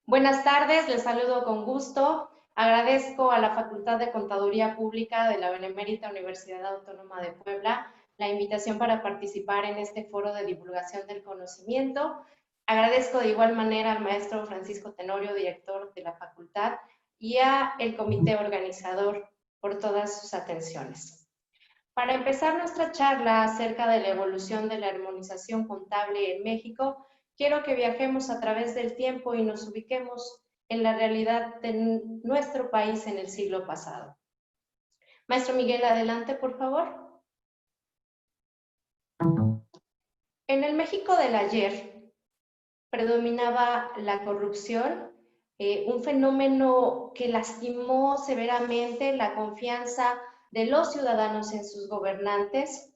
Buenas tardes, les saludo con gusto. Agradezco a la Facultad de Contaduría Pública de la Benemérita Universidad Autónoma de Puebla la invitación para participar en este foro de divulgación del conocimiento. Agradezco de igual manera al maestro Francisco Tenorio, director de la facultad, y al comité organizador por todas sus atenciones. Para empezar nuestra charla acerca de la evolución de la armonización contable en México, quiero que viajemos a través del tiempo y nos ubiquemos en la realidad de nuestro país en el siglo pasado. Maestro Miguel, adelante, por favor. En el México del ayer predominaba la corrupción, un fenómeno que lastimó severamente la confianza de los ciudadanos en sus gobernantes.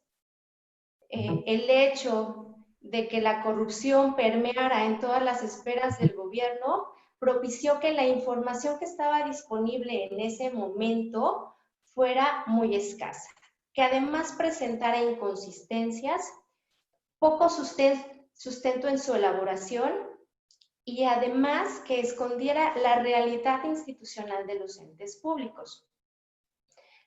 El hecho de que la corrupción permeara en todas las esferas del gobierno propició que la información que estaba disponible en ese momento fuera muy escasa, que además presentara inconsistencias, poco sustento en su elaboración y además que escondiera la realidad institucional de los entes públicos.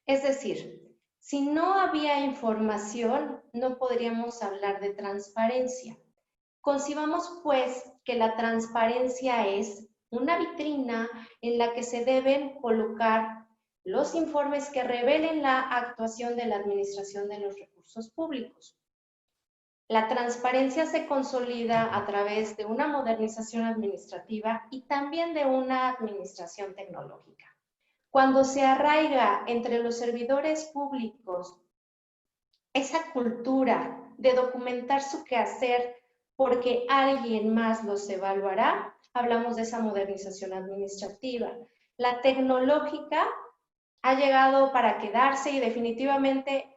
Es decir, si no había información, no podríamos hablar de transparencia. Concibamos, pues, que la transparencia es una vitrina en la que se deben colocar los informes que revelen la actuación de la administración de los recursos públicos. La transparencia se consolida a través de una modernización administrativa y también de una administración tecnológica. Cuando se arraiga entre los servidores públicos esa cultura de documentar su quehacer porque alguien más los evaluará, hablamos de esa modernización administrativa. La tecnológica ha llegado para quedarse y definitivamente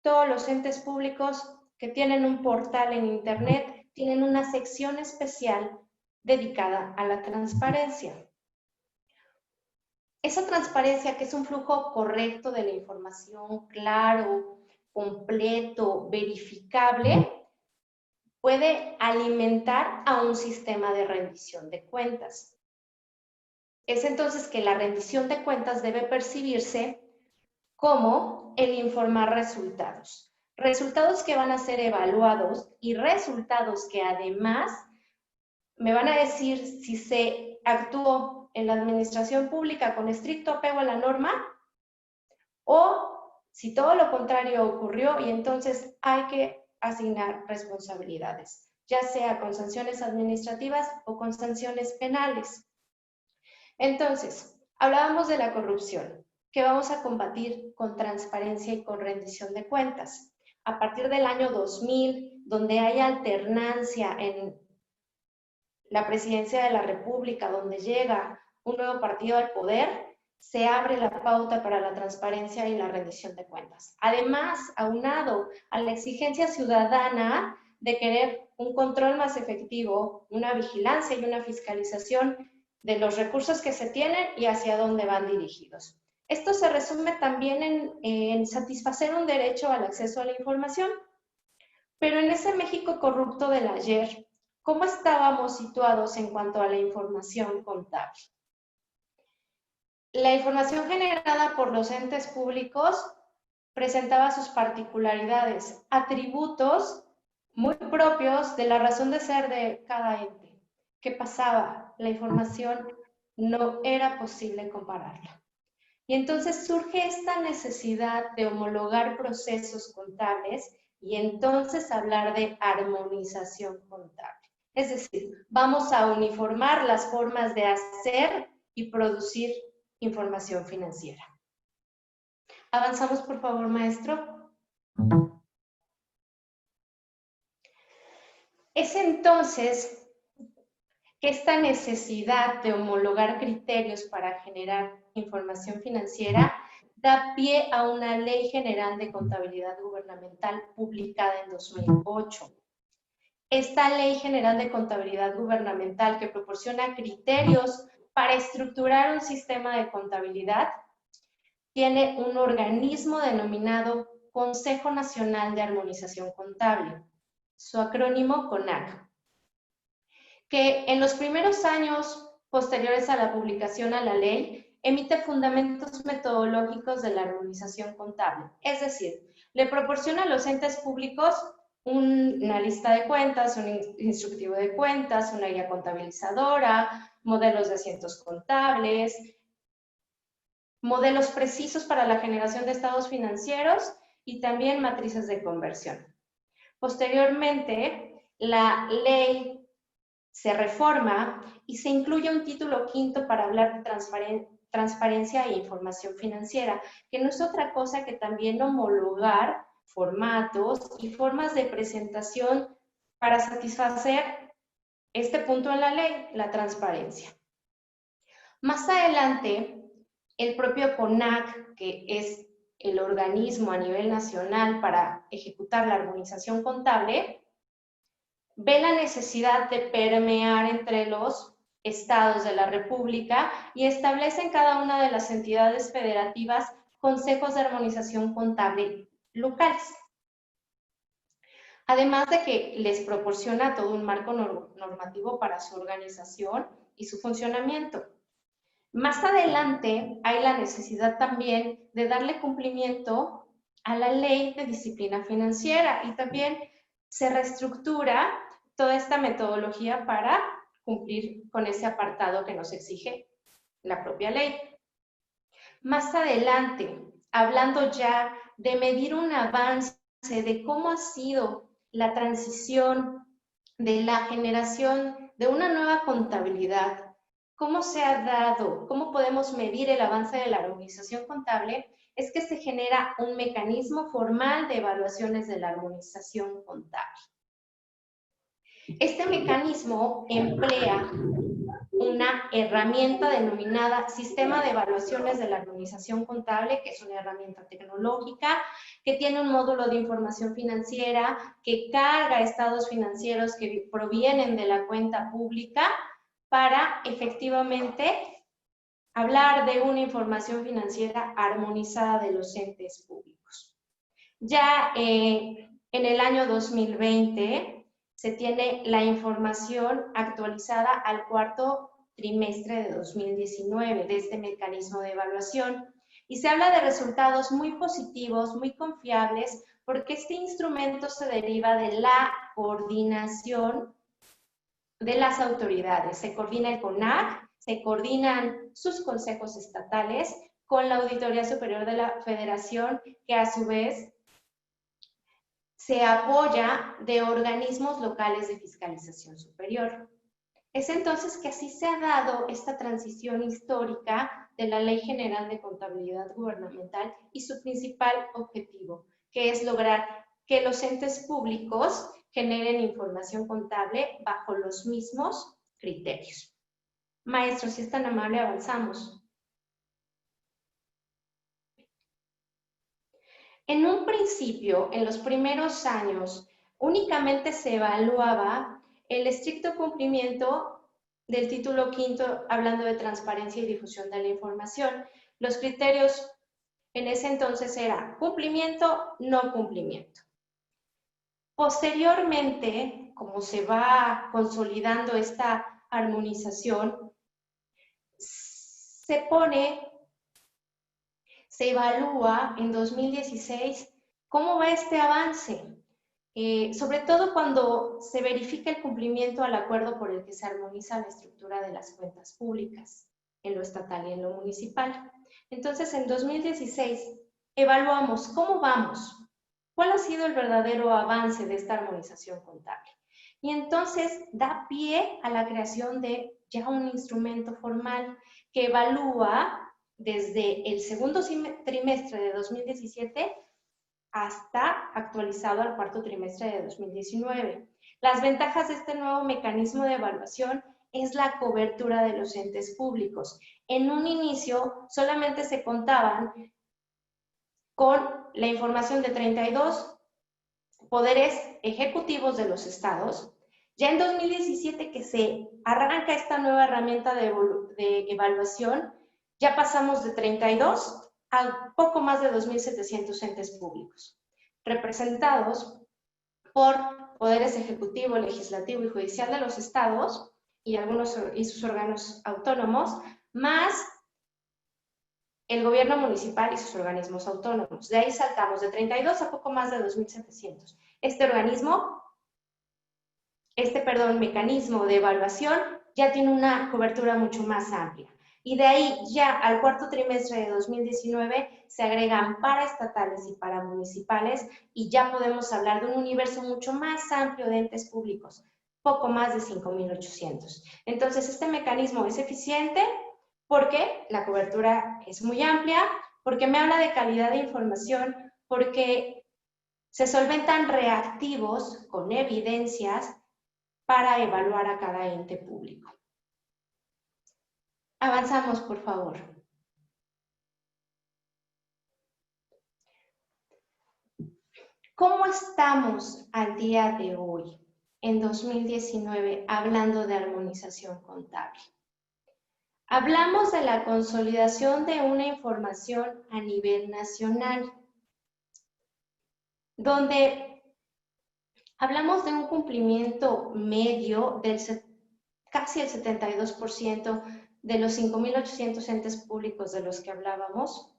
todos los entes públicos que tienen un portal en Internet tienen una sección especial dedicada a la transparencia. Esa transparencia, que es un flujo correcto de la información, claro, completo, verificable, puede alimentar a un sistema de rendición de cuentas. Es entonces que la rendición de cuentas debe percibirse como el informar resultados. Resultados que van a ser evaluados y resultados que además me van a decir si se actuó en la administración pública con estricto apego a la norma o si todo lo contrario ocurrió y entonces hay que asignar responsabilidades, ya sea con sanciones administrativas o con sanciones penales. Entonces, hablábamos de la corrupción, que vamos a combatir con transparencia y con rendición de cuentas. A partir del año 2000, donde hay alternancia en la presidencia de la República, donde llega un nuevo partido al poder, se abre la pauta para la transparencia y la rendición de cuentas. Además, aunado a la exigencia ciudadana de querer un control más efectivo, una vigilancia y una fiscalización de los recursos que se tienen y hacia dónde van dirigidos. Esto se resume también en satisfacer un derecho al acceso a la información. Pero en ese México corrupto del ayer, ¿cómo estábamos situados en cuanto a la información contable? La información generada por los entes públicos presentaba sus particularidades, atributos muy propios de la razón de ser de cada ente. ¿Qué pasaba? La información no era posible compararla. Y entonces surge esta necesidad de homologar procesos contables y entonces hablar de armonización contable. Es decir, vamos a uniformar las formas de hacer y producir información financiera. Avanzamos, por favor, maestro. Es entonces que esta necesidad de homologar criterios para generar información financiera da pie a una Ley General de Contabilidad Gubernamental publicada en 2008. Esta Ley General de Contabilidad Gubernamental, que proporciona criterios para estructurar un sistema de contabilidad, tiene un organismo denominado Consejo Nacional de Armonización Contable, su acrónimo CONAC, que en los primeros años posteriores a la publicación a la ley, emite fundamentos metodológicos de la armonización contable. Es decir, le proporciona a los entes públicos una lista de cuentas, un instructivo de cuentas, una guía contabilizadora, modelos de asientos contables, modelos precisos para la generación de estados financieros y también matrices de conversión. Posteriormente, la ley se reforma y se incluye un título quinto para hablar de transparencia e información financiera, que no es otra cosa que también homologar formatos y formas de presentación para satisfacer este punto en la ley, la transparencia. Más adelante, el propio CONAC, que es el organismo a nivel nacional para ejecutar la armonización contable, ve la necesidad de permear entre los estados de la República y establece en cada una de las entidades federativas consejos de armonización contable locales. Además de que les proporciona todo un marco normativo para su organización y su funcionamiento. Más adelante hay la necesidad también de darle cumplimiento a la ley de disciplina financiera y también se reestructura toda esta metodología para cumplir con ese apartado que nos exige la propia ley. Más adelante, hablando ya de medir un avance de cómo ha sido la transición de la generación de una nueva contabilidad, cómo se ha dado, cómo podemos medir el avance de la armonización contable, es que se genera un mecanismo formal de evaluaciones de la armonización contable. Este mecanismo emplea una herramienta denominada Sistema de Evaluaciones de la Armonización Contable, que es una herramienta tecnológica, que tiene un módulo de información financiera, que carga estados financieros que provienen de la cuenta pública para efectivamente hablar de una información financiera armonizada de los entes públicos. Ya en el año 2020 se tiene la información actualizada al cuarto trimestre de 2019 de este mecanismo de evaluación y se habla de resultados muy positivos, muy confiables, porque este instrumento se deriva de la coordinación de las autoridades. Se coordina el CONAC, se coordinan sus consejos estatales con la Auditoría Superior de la Federación, que a su vez se apoya de organismos locales de fiscalización superior. Es entonces que así se ha dado esta transición histórica de la Ley General de Contabilidad Gubernamental y su principal objetivo, que es lograr que los entes públicos generen información contable bajo los mismos criterios. Maestro, si es tan amable, avanzamos. En un principio, en los primeros años, únicamente se evaluaba el estricto cumplimiento del título quinto, hablando de transparencia y difusión de la información. Los criterios en ese entonces era cumplimiento, no cumplimiento. Posteriormente, como se va consolidando esta armonización, se evalúa en 2016 cómo va este avance, sobre todo cuando se verifica el cumplimiento al acuerdo por el que se armoniza la estructura de las cuentas públicas en lo estatal y en lo municipal. Entonces, en 2016 evaluamos cómo vamos, cuál ha sido el verdadero avance de esta armonización contable. Y entonces da pie a la creación de ya un instrumento formal que evalúa desde el segundo trimestre de 2017 hasta actualizado al cuarto trimestre de 2019. Las ventajas de este nuevo mecanismo de evaluación es la cobertura de los entes públicos. En un inicio solamente se contaban con la información de 32 poderes ejecutivos de los estados. Ya en 2017 que se arranca esta nueva herramienta de evaluación, ya pasamos de 32 a poco más de 2.700 entes públicos, representados por poderes ejecutivo, legislativo y judicial de los estados y sus órganos autónomos, más el gobierno municipal y sus organismos autónomos. De ahí saltamos de 32 a poco más de 2.700. Mecanismo de evaluación ya tiene una cobertura mucho más amplia. Y de ahí ya al cuarto trimestre de 2019 se agregan paraestatales y paramunicipales y ya podemos hablar de un universo mucho más amplio de entes públicos, poco más de 5.800. Entonces, este mecanismo es eficiente porque la cobertura es muy amplia, porque me habla de calidad de información, porque se solventan reactivos con evidencias para evaluar a cada ente público. Avanzamos, por favor. ¿Cómo estamos al día de hoy, en 2019, hablando de armonización contable? Hablamos de la consolidación de una información a nivel nacional, donde hablamos de un cumplimiento medio del casi el 72% de los 5.800 entes públicos de los que hablábamos.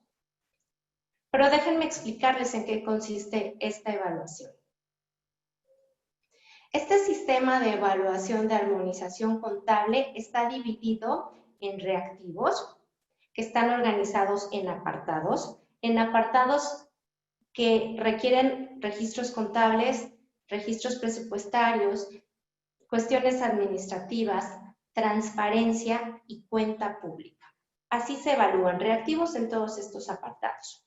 Pero déjenme explicarles en qué consiste esta evaluación. Este sistema de evaluación de armonización contable está dividido en reactivos, que están organizados en apartados que requieren registros contables, registros presupuestarios, cuestiones administrativas, transparencia y cuenta pública. Así se evalúan reactivos en todos estos apartados.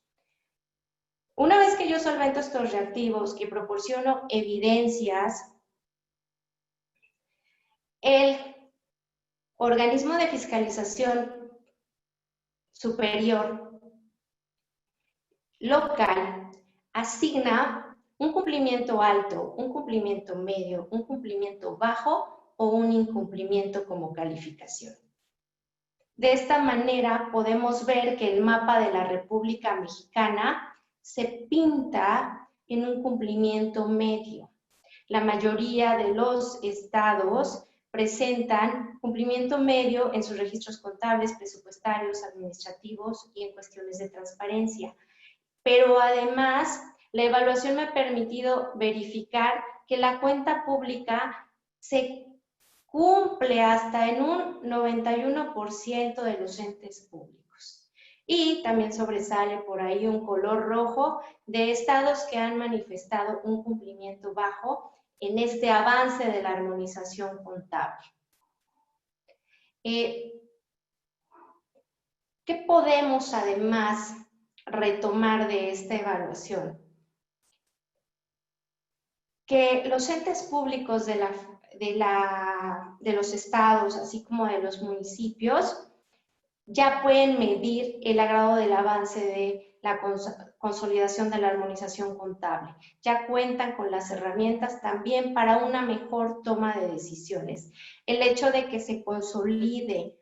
Una vez que yo solvento estos reactivos, que proporciono evidencias, el organismo de fiscalización superior local asigna un cumplimiento alto, un cumplimiento medio, un cumplimiento bajo o un incumplimiento como calificación. De esta manera podemos ver que el mapa de la República Mexicana se pinta en un cumplimiento medio. La mayoría de los estados presentan cumplimiento medio en sus registros contables, presupuestarios, administrativos y en cuestiones de transparencia. Pero además, la evaluación me ha permitido verificar que la cuenta pública se cumple hasta en un 91% de los entes públicos. Y también sobresale por ahí un color rojo de estados que han manifestado un cumplimiento bajo en este avance de la armonización contable. ¿Qué podemos además retomar de esta evaluación? Que los entes públicos de los estados, así como de los municipios, ya pueden medir el grado del avance de la consolidación de la armonización contable. Ya cuentan con las herramientas también para una mejor toma de decisiones. El hecho de que se consolide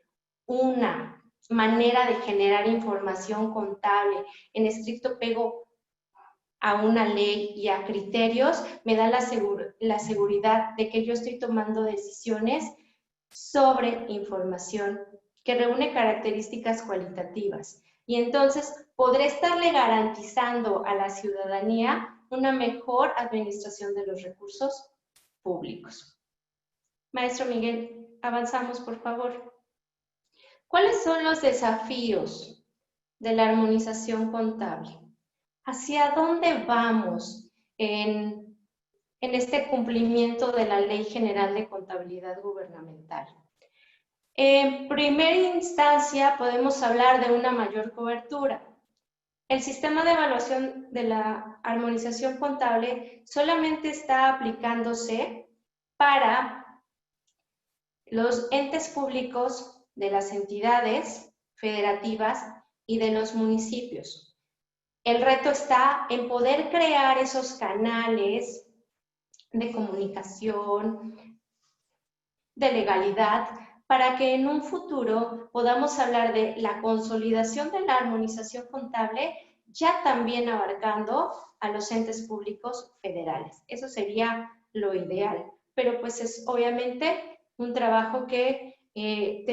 una manera de generar información contable en estricto apego a una ley y a criterios, me da la seguridad de que yo estoy tomando decisiones sobre información que reúne características cualitativas. Y entonces podré estarle garantizando a la ciudadanía una mejor administración de los recursos públicos. Maestro Miguel, avanzamos, por favor. ¿Cuáles son los desafíos de la armonización contable? ¿Hacia dónde vamos en este cumplimiento de la Ley General de Contabilidad Gubernamental? En primera instancia, podemos hablar de una mayor cobertura. El sistema de evaluación de la armonización contable solamente está aplicándose para los entes públicos de las entidades federativas y de los municipios. El reto está en poder crear esos canales de comunicación, de legalidad, para que en un futuro podamos hablar de la consolidación de la armonización contable, ya también abarcando a los entes públicos federales. Eso sería lo ideal, pero pues es obviamente un trabajo que